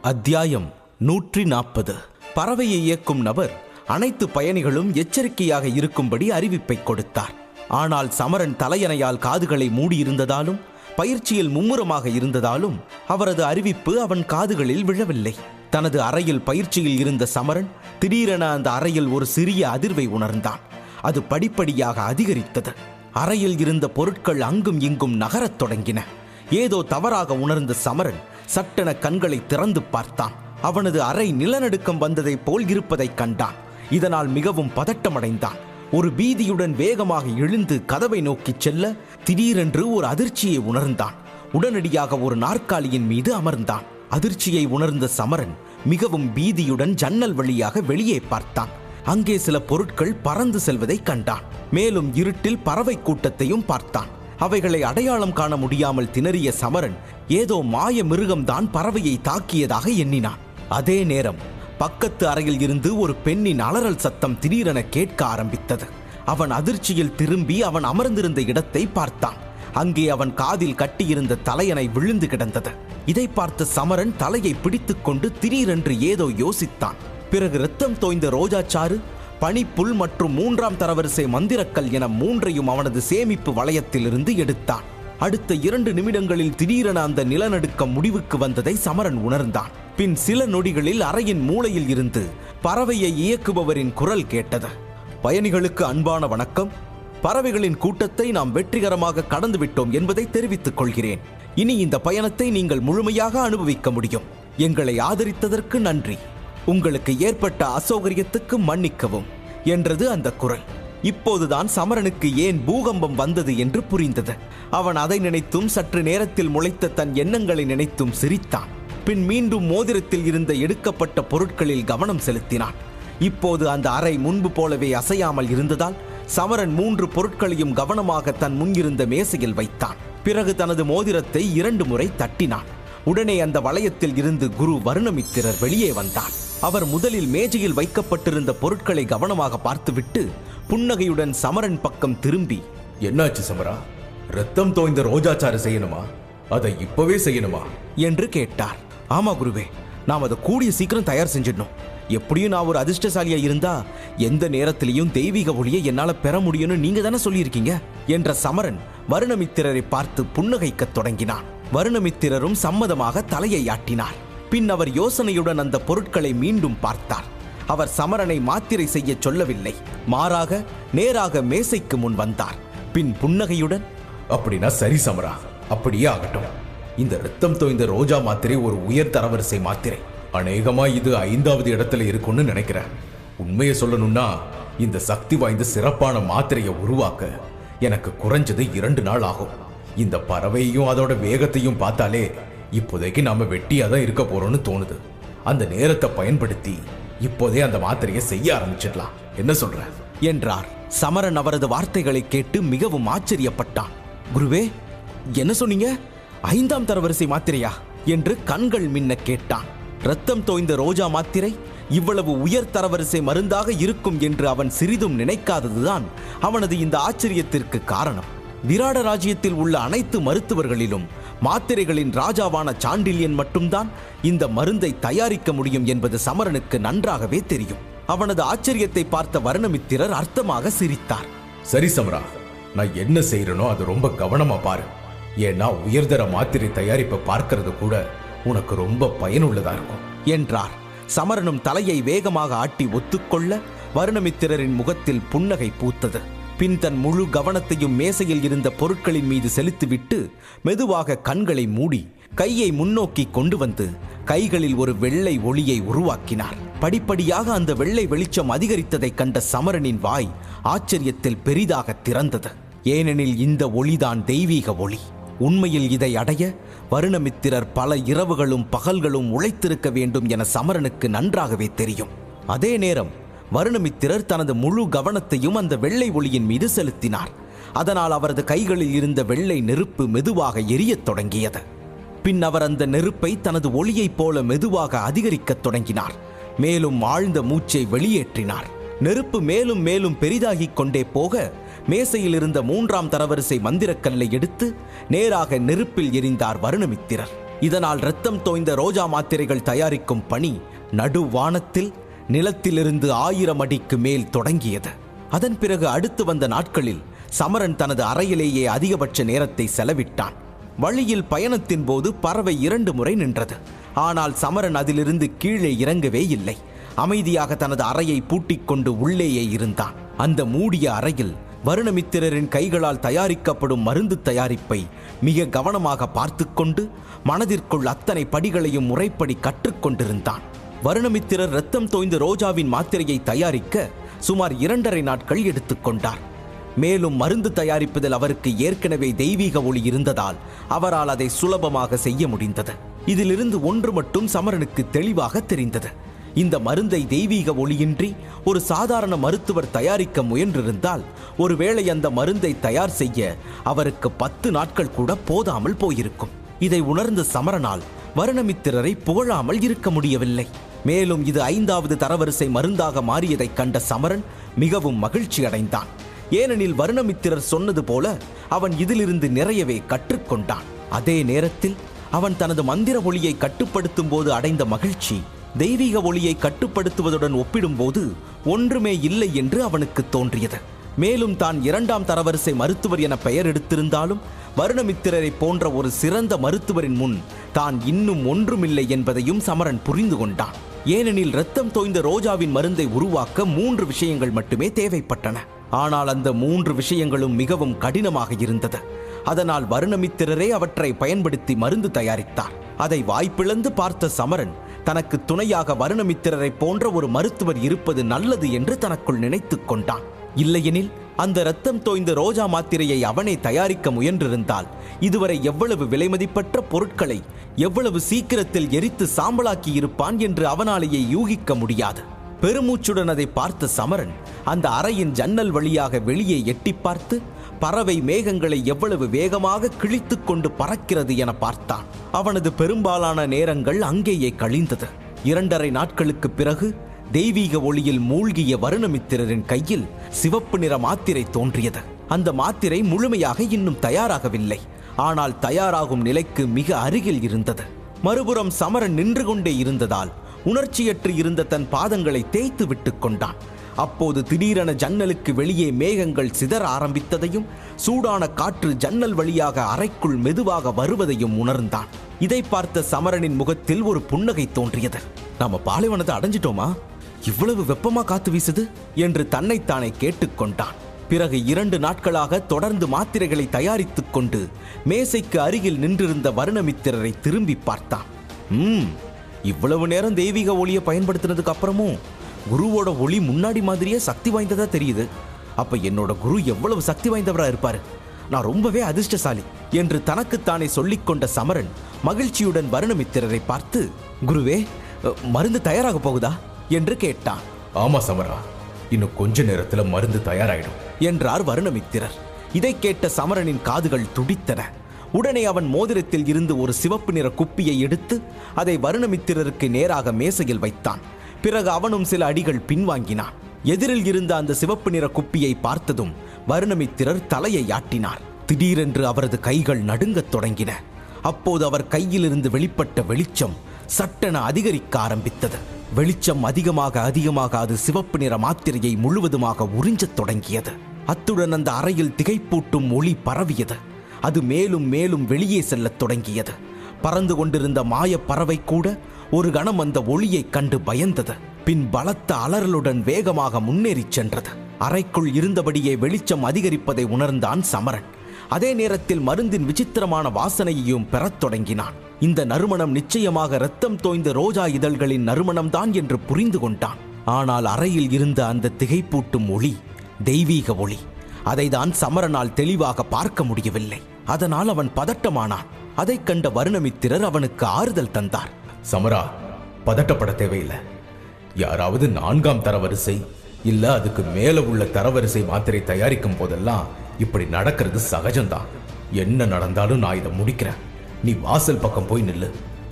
அத்தியாயம் 140. பறவையை இயக்கும் நபர் அனைத்து பயணிகளும் எச்சரிக்கையாக இருக்கும்படி அறிவிப்பை கொடுத்தார். ஆனால் சமரன் தலையணையால் காதுகளை மூடியிருந்ததாலும் பயிற்சியில் மும்முரமாக இருந்ததாலும் அவரது அறிவிப்பு அவன் காதுகளில் விழவில்லை. தனது அறையில் பயிற்சியில் இருந்த சமரன் திடீரென அந்த அறையில் ஒரு சிறிய அதிர்வை உணர்ந்தான். அது படிப்படியாக அதிகரித்தது. அறையில் இருந்த பொருட்கள் அங்கும் இங்கும் நகரத் தொடங்கின. ஏதோ தவறாக உணர்ந்த சமரன் சட்டென கண்களை திறந்து பார்த்தான். அவனது அறை நிலநடுக்கம் வந்ததை போல் இருப்பதை கண்டான். இதனால் மிகவும் பதட்டமடைந்தான். ஒரு பீதியுடன் வேகமாக எழுந்து கதவை நோக்கி செல்ல திடீரென்று ஒரு அதிர்ச்சியை உணர்ந்தான். உடனடியாக ஒரு நாற்காலியின் மீது அமர்ந்தான். அதிர்ச்சியை உணர்ந்த சமரன் மிகவும் பீதியுடன் ஜன்னல் வழியாக வெளியே பார்த்தான். அங்கே சில பொருட்கள் பறந்து செல்வதை கண்டான். மேலும் இருட்டில் பறவை கூட்டத்தையும் பார்த்தான். அவைகளை அடையாளம் காண முடியாமல் திணறிய சமரன் ஏதோ மாய மிருகம்தான் பறவையை தாக்கியதாக எண்ணினான். அதே நேரம் பக்கத்து அறையில் இருந்து ஒரு பெண்ணின் அலறல் சத்தம் திடீரென கேட்க ஆரம்பித்தது. அவன் அதிர்ச்சியில் திரும்பி அவன் அமர்ந்திருந்த இடத்தை பார்த்தான். அங்கே அவன் காதில் கட்டியிருந்த தலையணை விழுந்து கிடந்தது. இதை பார்த்த சமரன் தலையை பிடித்துக் கொண்டு திடீரென்று ஏதோ யோசித்தான். பிறகு இரத்தம் தோய்ந்த ரோஜாச்சாறு, பனிப்புல் மற்றும் 3ஆம் தரவரிசை மந்திரக்கல் என 3ஐயும் அவனது சேமிப்பு வளையத்திலிருந்து எடுத்தான். அடுத்த 2 நிமிடங்களில் திடீரென அந்த நிலநடுக்கம் முடிவுக்கு வந்ததை சமரன் உணர்ந்தான். பின் சில நொடிகளில் அறையின் மூலையில் இருந்து பறவையை இயக்குபவரின் குரல் கேட்டது. பயணிகளுக்கு அன்பான வணக்கம். பறவைகளின் கூட்டத்தை நாம் வெற்றிகரமாக கடந்து விட்டோம் என்பதை தெரிவித்துக் கொள்கிறேன். இனி இந்த பயணத்தை நீங்கள் முழுமையாக அனுபவிக்க முடியும். எங்களை ஆதரித்ததற்கு நன்றி. உங்களுக்கு ஏற்பட்ட அசௌகரியத்துக்கு மன்னிக்கவும் என்றது அந்த குரல். இப்போதுதான் சமரனுக்கு ஏன் பூகம்பம் வந்தது என்று புரிந்தது. அவன் அதை நினைத்தும் சற்று நேரத்தில் முளைத்த தன் எண்ணங்களை நினைத்தும் சிரித்தான். பின் மீண்டும் மோதிரத்தில் இருந்த எடுக்கப்பட்ட பொருட்களில் கவனம் செலுத்தினான். இப்போது அந்த அறை முன்பு போலவே அசையாமல் இருந்ததால் சமரன் 3 பொருட்களையும் கவனமாக தன் முன்னிருந்த மேசையில் வைத்தான். பிறகு தனது மோதிரத்தை 2 முறை தட்டினான். உடனே அந்த வளையத்தில் இருந்து குரு வருணமித்திரர் வெளியே வந்தார். அவர் முதலில் மேஜையில் வைக்கப்பட்டிருந்த பொருட்களை கவனமாக பார்த்துவிட்டு புன்னகையுடன் சமரன் பக்கம் திரும்பி, என்னாச்சு சமரா? ரத்தம் தோய்ந்த ரோஜாச்சாறு செய்யணுமா? அதை இப்பவே செய்யணுமா என்று கேட்டார். ஆமா குருவே, நாம் அதை கூடிய சீக்கிரம் தயார் செஞ்சிடணும். எப்படியும் நான் ஒரு அதிர்ஷ்டசாலியா இருந்தா எந்த நேரத்திலையும் தெய்வீக ஒளியை என்னால பெற முடியும்னு நீங்க தானே சொல்லியிருக்கீங்க என்ற சமரன் வருணமித்திரரை பார்த்து புன்னகைக்கத் தொடங்கினான். வருணமித்திரரும் சம்மதமாக தலையை ஆட்டினார். பின் அவர் யோசனையுடன் அந்த பொருட்களை மீண்டும் பார்த்தார். அவர் சமரனை மாத்திரை செய்ய சொல்லவில்லை. மாறாக நேராக மேசைக்கு முன் வந்தார். பின் புன்னகையுடன், அப்படின்னா சரி சமரா, அப்படியே ஆகட்டும். இந்த ரத்தம் தோய்ந்த ரோஜா மாத்திரை ஒரு உயர் தரவரிசை மாத்திரை. அநேகமா இது 5வது இடத்துல இருக்கும்னு நினைக்கிறேன். உண்மையை சொல்லணும்னா இந்த சக்தி வாய்ந்த சிறப்பான மாத்திரையை உருவாக்க எனக்கு குறைஞ்சது 2 நாள் ஆகும். இந்த பறவையையும் அதோட வேகத்தையும் பார்த்தாலே இப்போதைக்கு நாம வெட்டியா தான் இருக்க போறோம்னு தோணுது. அந்த நேரத்தை பயன்படுத்தி இப்போதே அந்த மாத்திரையை செய்ய ஆரம்பிச்சிடலாம். என்ன சொல்ற என்றார். சமரன் அவரது வார்த்தைகளை கேட்டு மிகவும் ஆச்சரியப்பட்டான். குருவே, என்ன சொன்னீங்க? 5ஆம் தரவரிசை மாத்திரையா என்று கண்கள் மின்ன கேட்டான். ரத்தம் தோய்ந்த ரோஜா மாத்திரை இவ்வளவு உயர் தரவரிசை மருந்தாக இருக்கும் என்று அவன் சிறிதும் நினைக்காததுதான் அவனது இந்த ஆச்சரியத்திற்கு காரணம். விராட ராஜ்யத்தில் உள்ள அனைத்து மருத்துவர்களிலும் மாத்திரைகளின் ராஜாவான சாண்டில்யன் மட்டும்தான் இந்த மருந்தை தயாரிக்க முடியும் என்பது சமரனுக்கு நன்றாகவே தெரியும். அவனது ஆச்சரியத்தை பார்த்த வருணமித்திரர் அர்த்தமாக சிரித்தார். சரி சமரா, நான் என்ன செய்யறனோ அது ரொம்ப கவனமா பாரு. ஏன்னா உயர்தர மாத்திரை தயாரிப்பை பார்க்கறது கூட உனக்கு ரொம்ப பயனுள்ளதா இருக்கும் என்றார். சமரனும் தலையை வேகமாக ஆட்டி ஒத்துக்கொள்ள வருணமித்திரரின் முகத்தில் புன்னகை பூத்தது. பின் தன் முழு கவனத்தையும் மேசையில் இருந்த பொருட்களின் மீது செலுத்திவிட்டு மெதுவாக கண்களை மூடி கையை முன்னோக்கி கொண்டு வந்து கைகளில் ஒரு வெள்ளை ஒளியை உருவாக்கினார். படிப்படியாக அந்த வெள்ளை வெளிச்சம் அதிகரித்ததை கண்ட சமரனின் வாய் ஆச்சரியத்தில் பெரிதாக திறந்தது. ஏனெனில் இந்த ஒளிதான் தெய்வீக ஒளி. உண்மையில் இதை அடைய வருணமித்திரர் பல இரவுகளும் பகல்களும் உழைத்திருக்க வேண்டும் என சமரனுக்கு நன்றாகவே தெரியும். அதே நேரம் வருணமித்திரர் தனது முழு கவனத்தையும் அந்த வெள்ளை ஒளியின் மீது செலுத்தினார். அதனால் அவரது கைகளில் இருந்த வெள்ளை நெருப்பு மெதுவாக எரியத் தொடங்கியது. பின் அவர் அந்த நெருப்பை தனது ஒளியைப் போல மெதுவாக அதிகரிக்கத் தொடங்கினார். மேலும் ஆழ்ந்த மூச்சை வெளியேற்றினார். நெருப்பு மேலும் மேலும் பெரிதாகிக் கொண்டே போக மேசையில் இருந்த 3ஆம் தரவரிசை மந்திரக்கல்லை எடுத்து நேராக நெருப்பில் எரிந்தார் வருணமித்திரர். இதனால் இரத்தம் தோய்ந்த ரோஜா மாத்திரைகள் தயாரிக்கும் பணி நடுவானத்தில் நிலத்திலிருந்து 1000 அடிக்கு மேல் தொடங்கியது. அதன் பிறகு அடுத்து வந்த நாட்களில் சமரன் தனது அறையிலேயே அதிகபட்ச நேரத்தை செலவிட்டான். வழியில் பயணத்தின் போது பறவை 2 முறை நின்றது. ஆனால் சமரன் அதிலிருந்து கீழே இறங்கவே இல்லை. அமைதியாக தனது அறையை பூட்டிக் கொண்டு உள்ளேயே இருந்தான். அந்த மூடிய அறையில் வருணமித்திரரின் கைகளால் தயாரிக்கப்படும் மருந்து தயாரிப்பை மிக கவனமாக பார்த்து கொண்டு மனதிற்குள் அத்தனை படிகளையும் முறைப்படி கற்றுக்கொண்டிருந்தான். வருணமித்திரர் இரத்தம் தோய்ந்த ரோஜாவின் மாத்திரையை தயாரிக்க சுமார் 2.5 நாட்கள் எடுத்துக்கொண்டார். மேலும் மருந்து தயாரிப்பதில் அவருக்கு ஏற்கனவே தெய்வீக ஒளி இருந்ததால் அவரால் அதை சுலபமாக செய்ய முடிந்தது. இதிலிருந்து ஒன்று மட்டும் சமரனுக்கு தெளிவாக தெரிந்தது. இந்த மருந்தை தெய்வீக ஒளியின்றி ஒரு சாதாரண மருத்துவர் தயாரிக்க முயன்றிருந்தால் ஒருவேளை அந்த மருந்தை தயார் செய்ய அவருக்கு 10 நாட்கள் கூட போதாமல் போயிருக்கும். இதை உணர்ந்த சமரனால் வருணமித்திரரை புகழாமல் இருக்க முடியவில்லை. மேலும் இது 5வது தரவரிசை மருந்தாக மாறியதைக் கண்ட சமரன் மிகவும் மகிழ்ச்சி அடைந்தான். ஏனெனில் வருணமித்திரர் சொன்னது போல அவன் இதிலிருந்து நிறையவே கற்றுக்கொண்டான். அதே நேரத்தில் அவன் தனது மந்திர ஒளியை கட்டுப்படுத்தும் போது அடைந்த மகிழ்ச்சி தெய்வீக ஒளியை கட்டுப்படுத்துவதுடன் ஒப்பிடும்போது ஒன்றுமே இல்லை என்று அவனுக்கு தோன்றியது. மேலும் தான் 2ஆம் தரவரிசை மருத்துவர் என பெயர் எடுத்திருந்தாலும் வருணமித்திரரை போன்ற ஒரு சிறந்த மருத்துவரின் முன் தான் இன்னும் ஒன்றுமில்லை என்பதையும் சமரன் புரிந்து கொண்டான். ஏனெனில் இரத்தம் தோய்ந்த ரோஜாவின் மருந்தை உருவாக்க 3 விஷயங்கள் மட்டுமே தேவைப்பட்டன. ஆனால் அந்த 3 விஷயங்களும் மிகவும் கடினமாக இருந்தது. அதனால் வருணமித்திரரே அவற்றை பயன்படுத்தி மருந்து தயாரித்தார். அதை வாய்ப்பிழந்து பார்த்த சமரன் தனக்கு துணையாக வருணமித்திரரை போன்ற ஒரு மருத்துவர் இருப்பது நல்லது என்று தனக்குள் நினைத்து கொண்டான். இல்லையெனில் அந்த இரத்தம் தோய்ந்த ரோஜா மாத்திரையை அவனே தயாரிக்க முயன்றிருந்தால் இதுவரை எவ்வளவு விலைமதிப்பற்ற பொருட்களை எவ்வளவு சீக்கிரத்தில் எரித்து சாம்பலாக்கி இருப்பான் என்று அவனாலேயே யூகிக்க முடியாது. பெருமூச்சுடன் அதை பார்த்த சமரன் அந்த அறையின் ஜன்னல் வழியாக வெளியே எட்டி பார்த்து பறவை மேகங்களை எவ்வளவு வேகமாக கிழித்து கொண்டு பறக்கிறது என பார்த்தான். அவனது பெரும்பாலான நேரங்கள் அங்கேயே கழிந்தது. 2.5 நாட்களுக்கு பிறகு தெய்வீக ஒளியில் மூழ்கிய வருணமித்திரரின் கையில் சிவப்பு நிற மாத்திரை தோன்றியது. அந்த மாத்திரை முழுமையாக இன்னும் தயாராகவில்லை. ஆனால் தயாராகும் நிலைக்கு மிக அருகில் இருந்தது. மறுபுறம் சமரன் நின்று கொண்டே இருந்ததால் உணர்ச்சியற்று இருந்த தன் பாதங்களை தேய்த்து விட்டு கொண்டான். அப்போது திடீரென ஜன்னலுக்கு வெளியே மேகங்கள் சிதற ஆரம்பித்ததையும் சூடான காற்று ஜன்னல் வழியாக அறைக்குள் மெதுவாக வருவதையும் உணர்ந்தான். இதை பார்த்த சமரனின் முகத்தில் ஒரு புன்னகை தோன்றியது. நாம பாலைவனத்தை அடைஞ்சிட்டோமா? இவ்வளவு வெப்பமா காத்து வீசுது என்று தன்னைத்தானே கேட்டுக்கொண்டான். பிறகு 2 நாட்களாக தொடர்ந்து மாத்திரைகளை தயாரித்துக் கொண்டு மேசைக்கு அருகில் நின்றிருந்த வருணமித்திரரை திரும்பி பார்த்தான். இவ்வளவு நேரம் தெய்வீக ஒளியை பயன்படுத்தினதுக்கு அப்புறமும் குருவோட ஒளி முன்னாடி மாதிரியே சக்தி வாய்ந்ததா தெரியுது. அப்ப என்னோட குரு எவ்வளவு சக்தி வாய்ந்தவரா இருப்பாரு. நான் ரொம்பவே அதிர்ஷ்டசாலி என்று தனக்குத்தானே சொல்லிக்கொண்ட சமரன் மகிழ்ச்சியுடன் வருணமித்திரரை பார்த்து, குருவே, மருந்து தயாராக போகுதா என்று கேட்டான். ஆமா சமரா, இன்னும் கொஞ்ச நேரத்துல மருந்து தயாராயிடும் என்றார் வருணமித்திரர். இதை கேட்ட சமரனின் காதுகள் துடித்தன. உடனே அவன் மோதிரத்தில் இருந்து ஒரு சிவப்பு நிற குப்பியை எடுத்து அதை வருணமித்திரருக்கு நேராக மேசையில் வைத்தான். பிறகு அவனும் சில அடிகள் பின்வாங்கினான். எதிரில் இருந்த அந்த சிவப்பு நிற குப்பியை பார்த்ததும் வருணமித்திரர் தலையை ஆட்டினார். திடீரென்று அவரது கைகள் நடுங்கத் தொடங்கின. அப்போது அவர் கையிலிருந்து வெளிப்பட்ட வெளிச்சம் சட்டென அதிகரிக்க ஆரம்பித்தது. வெளிச்சம் அதிகமாக அது சிவப்பு நிற மாத்திரையை முழுவதுமாக உறிஞ்சத் தொடங்கியது. அத்துடன் அந்த அறையில் திகைப்பூட்டும் ஒளி பரவியது. அது மேலும் மேலும் வெளியே செல்லத் தொடங்கியது. பறந்து கொண்டிருந்த மாய பறவை கூட ஒரு கணம் அந்த ஒளியை கண்டு பயந்தது. பின் பலத்த அலறலுடன் வேகமாக முன்னேறிச் சென்றது. அறைக்குள் இருந்தபடியே வெளிச்சம் அதிகரிப்பதை உணர்ந்தான் சமரன். அதே நேரத்தில் மருந்தின் விசித்திரமான வாசனையையும் பெறத் தொடங்கினான். இந்த நறுமணம் நிச்சயமாக இரத்தம் தோய்ந்த ரோஜா இதழ்களின் நறுமணம்தான் என்று புரிந்து கொண்டான். ஆனால் அறையில் இருந்த அந்த திகைப்பூட்டும் ஒளி தெய்வீக ஒளி. அதைதான் சமரனால் தெளிவாக பார்க்க முடியவில்லை. அதனால் அவன் பதட்டமானான். அதை கண்ட வருணமித்திரர் அவனுக்கு ஆறுதல் தந்தார். சமரா, பதட்டப்பட தேவையில்லை. யாராவது 4ஆம் தரவரிசை இல்ல அதுக்கு மேல உள்ள தரவரிசை மாத்திரை தயாரிக்கும் போதெல்லாம் இப்படி நடக்கிறது சகஜம்தான். என்ன நடந்தாலும் நான் இதை முடிக்கிறேன். நீ வாசல் பக்கம் போய் நில்லு.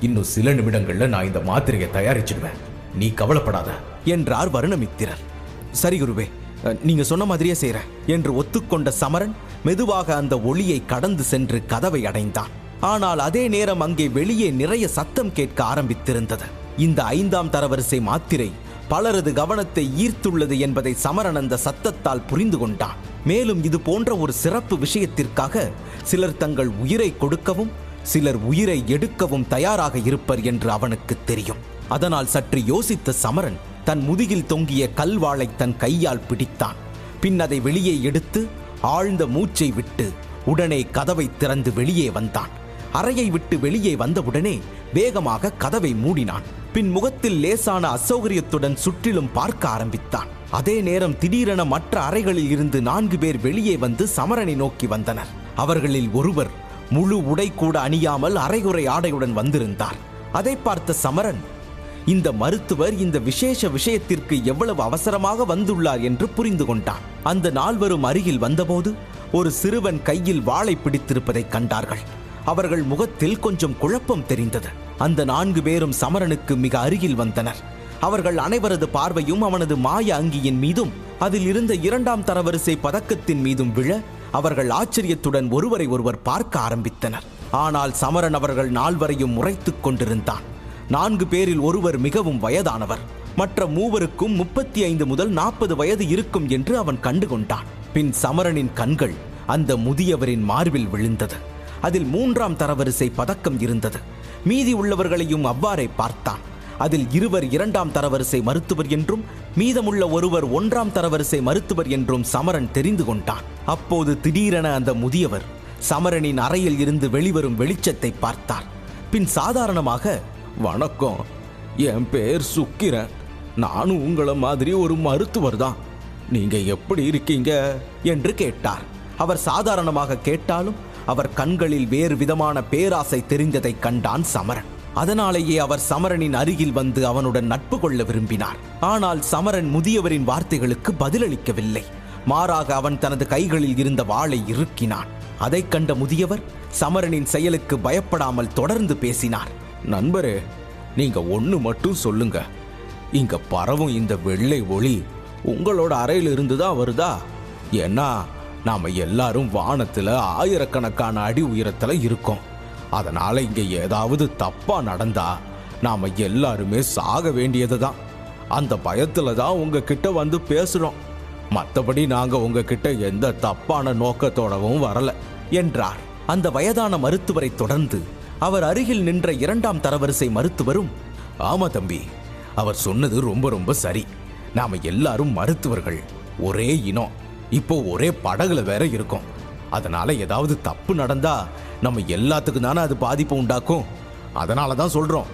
இன்னும் சில நிமிடங்கள்ல நான் இந்த மாத்திரையை தயாரிச்சிடுவேன். நீ கவலைப்படாத என்றார் வருணமித்திரர். சரி குருவே, நீங்க சொன்ன மாதிரியே செய்றேன் என்று ஒத்துக்கொண்ட சமரன் மெதுவாக அந்த ஒளியை கடந்து சென்று கதவை அடைந்தான். ஆனால் அதே நேரம் அங்கே வெளியே நிறைய சத்தம் கேட்க ஆரம்பித்திருந்தது. இந்த 5ஆம் தரவரிசை மாத்திரை பலரது கவனத்தை ஈர்த்துள்ளது என்பதை சமரன் அந்த சத்தத்தால் புரிந்து கொண்டான். மேலும் இது போன்ற ஒரு சிறப்பு விஷயத்திற்காக சிலர் தங்கள் உயிரை கொடுக்கவும் சிலர் உயிரை எடுக்கவும் தயாராக இருப்பர் என்று அவனுக்கு தெரியும். அதனால் சற்று யோசித்த சமரன் தன் முதுகில் தொங்கிய கல்வாளை தன் கையால் பிடித்தான். பின் அதை வெளியே எடுத்து ஆழ்ந்த மூச்சை விட்டு உடனே கதவை திறந்து வெளியே வந்தான். அறையை விட்டு வெளியே வந்தவுடனே வேகமாக கதவை மூடினான். பின் முகத்தில் லேசான அசௌகரியத்துடன் சுற்றிலும் பார்க்க ஆரம்பித்தான். அதே நேரம் திடீரென மற்ற அறைகளில் இருந்து 4 பேர் வெளியே வந்து சமரனை நோக்கி வந்தனர். அவர்களில் ஒருவர் முழு உடை கூட அணியாமல் அரைகுறை ஆடையுடன் வந்திருந்தார். அதை பார்த்த சமரன் இந்த மருத்துவர் இந்த விசேஷ விஷயத்திற்கு எவ்வளவு அவசரமாக வந்துள்ளார் என்று புரிந்து கொண்டான். அந்த 4 அருகில் வந்தபோது ஒரு சிறுவன் கையில் வாளை பிடித்திருப்பதை கண்டார்கள். அவர்கள் முகத்தில் கொஞ்சம் குழப்பம் தெரிந்தது. அந்த 4 பேரும் சமரனுக்கு மிக அருகில் வந்தனர். அவர்கள் அனைவரது பார்வையும் அவனது மாய அங்கியின் மீதும் அதில் இருந்த 2ஆம் தரவரிசை பதக்கத்தின் மீதும் விழ அவர்கள் ஆச்சரியத்துடன் ஒருவரை ஒருவர் பார்க்க ஆரம்பித்தனர். ஆனால் சமரன் அவர்கள் 4வரையும் முறைத்துக் கொண்டிருந்தான். 4 பேரில் ஒருவர் மிகவும் வயதானவர். மற்ற 3 35 முதல் 40 வயது இருக்கும் என்று அவன் கண்டுகொண்டான். பின் சமரனின் கண்கள் அந்த முதியவரின் மார்பில் விழுந்தது. அதில் 3ஆம் தரவரிசை பதக்கம் இருந்தது. மீதி உள்ளவர்களையும் அவ்வாறே பார்த்தான். அதில் 2 2ஆம் தரவரிசை மருத்துவர் என்றும் மீதமுள்ள ஒருவர் 1ஆம் தரவரிசை மருத்துவர் என்றும் சமரன் தெரிந்து கொண்டான். அப்போது திடீரென அந்த முதியவர் சமரனின் அறையில் இருந்து வெளிவரும் வெளிச்சத்தை பார்த்தார். பின் சாதாரணமாக, வணக்கம், என் பேர் சுக்கிரன். நானும் உங்களை மாதிரி ஒரு மருத்துவர் தான். நீங்க எப்படி இருக்கீங்க என்று கேட்டார். அவர் சாதாரணமாக கேட்டாலும் அவர் கண்களில் வேறு விதமான பேராசை தெரிந்ததை கண்டான் சமரன். அதனாலேயே அவர் சமரனின் அருகில் வந்து அவனுடன் நட்பு கொள்ள விரும்பினார். ஆனால் சமரன் முதியவரின் வார்த்தைகளுக்கு பதிலளிக்கவில்லை. மாறாக அவன் தனது கைகளில் இருந்த வாளை இறுக்கினான். அதை கண்ட முதியவர் சமரனின் செயலுக்கு பயப்படாமல் தொடர்ந்து பேசினார். நண்பரே, நீங்க ஒண்ணு மட்டும் சொல்லுங்க. இங்க பரவும் இந்த வெள்ளை ஒளி உங்களோட அறையில இருந்து தான் வருதா? ஏன்னா நாம எல்லாரும் வானத்துல ஆயிரக்கணக்கான அடி உயரத்துல இருக்கோம். அதனால இங்க ஏதாவது தப்பா நடந்தா நாம எல்லாருமே சாக வேண்டியதுதான். அந்த பயத்துல தான் உங்ககிட்ட வந்து பேசுறோம். மற்றபடி நாங்க உங்ககிட்ட எந்த தப்பான நோக்கத்தோடவும் வரல என்றார். அந்த வயதான மருத்துவரை தொடர்ந்து அவர் அருகில் நின்ற 2ஆம் தரவரிசை மருத்துவரும், ஆமா தம்பி, அவர் சொன்னது ரொம்ப ரொம்ப சரி. நாம எல்லாரும் மருத்துவர்கள், ஒரே இனம். இப்போ ஒரே படகுல வேற இருக்கும். அதனால ஏதாவது தப்பு நடந்தா நம்ம எல்லாத்துக்கும் தானே அது பாதிப்பு உண்டாக்கும். அதனால தான் சொல்றோம்,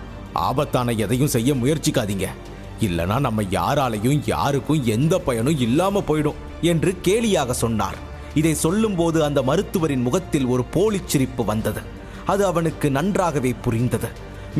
ஆபத்தான எதையும் செய்ய முயற்சிக்காதீங்க. இல்லனா நம்ம யாராலையும் யாருக்கும் எந்த பயனும் இல்லாம போயிடும் என்று கேலியாக சொன்னார். இதை சொல்லும்போது அந்த மருத்துவரின் முகத்தில் ஒரு போலிச் சிரிப்பு வந்தது. அது அவனுக்கு நன்றாகவே புரிந்தது.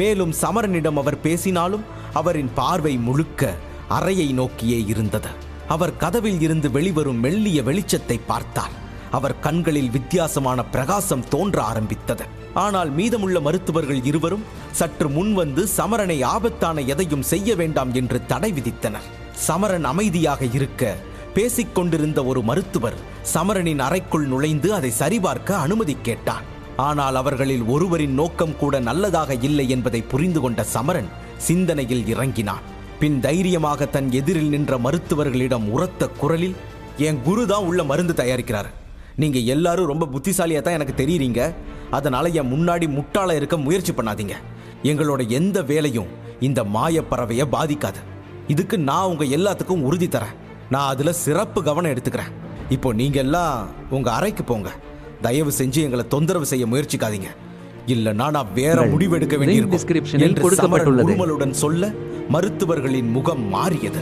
மேலும் சமரனிடம் அவர் பேசினாலும் அவரின் பார்வை முழுக்க அறையை நோக்கியே இருந்தது. அவர் கதவில் இருந்து வெளிவரும் மெல்லிய வெளிச்சத்தை பார்த்தார். அவர் கண்களில் வித்தியாசமான பிரகாசம் தோன்ற ஆரம்பித்தது. ஆனால் மீதமுள்ள மருத்துவர்கள் 2 சற்று முன் வந்து சமரனை ஆபத்தான எதையும் செய்ய வேண்டாம் என்று தடை விதித்தனர். சமரன் அமைதியாக இருக்க பேசிக்கொண்டிருந்த ஒரு மருத்துவர் சமரனின் அறைக்குள் நுழைந்து அதை சரிபார்க்க அனுமதி கேட்டார். ஆனால் அவர்களில் ஒருவரின் நோக்கம் கூட நல்லதாக இல்லை என்பதை புரிந்து கொண்ட சமரன் சிந்தனையில் இறங்கினான். பின் தைரியமாக தன் எதிரில் நின்ற மருத்துவர்களிடம் உரத்த குரலில், என் குரு தான் உள்ள மருந்து தயாரிக்கிறார். நீங்க எல்லாரும் ரொம்ப புத்திசாலியா தான் எனக்கு தெரியுறீங்க. அதனால என் முன்னாடி முட்டாள இருக்க முயற்சி பண்ணாதீங்க. எங்களோட எந்த வேலையும் இந்த மாய பறவையை பாதிக்காது. இதுக்கு நான் உங்க எல்லாத்துக்கும் உறுதி தரேன். நான் அதுல சிறப்பு கவனம் எடுத்துக்கிறேன். இப்போ நீங்க எல்லாம் உங்க அறைக்கு போங்க. தயவு செஞ்சு எங்களை தொந்தரவு செய்ய முயற்சிக்காதீங்க. இல்லைன்னா நான் வேற முடிவெடுக்க வேண்டியிருக்கும் என்று சமரன் உருமலுடன் சொல்ல மருத்துவர்களின் முகம் மாறியது.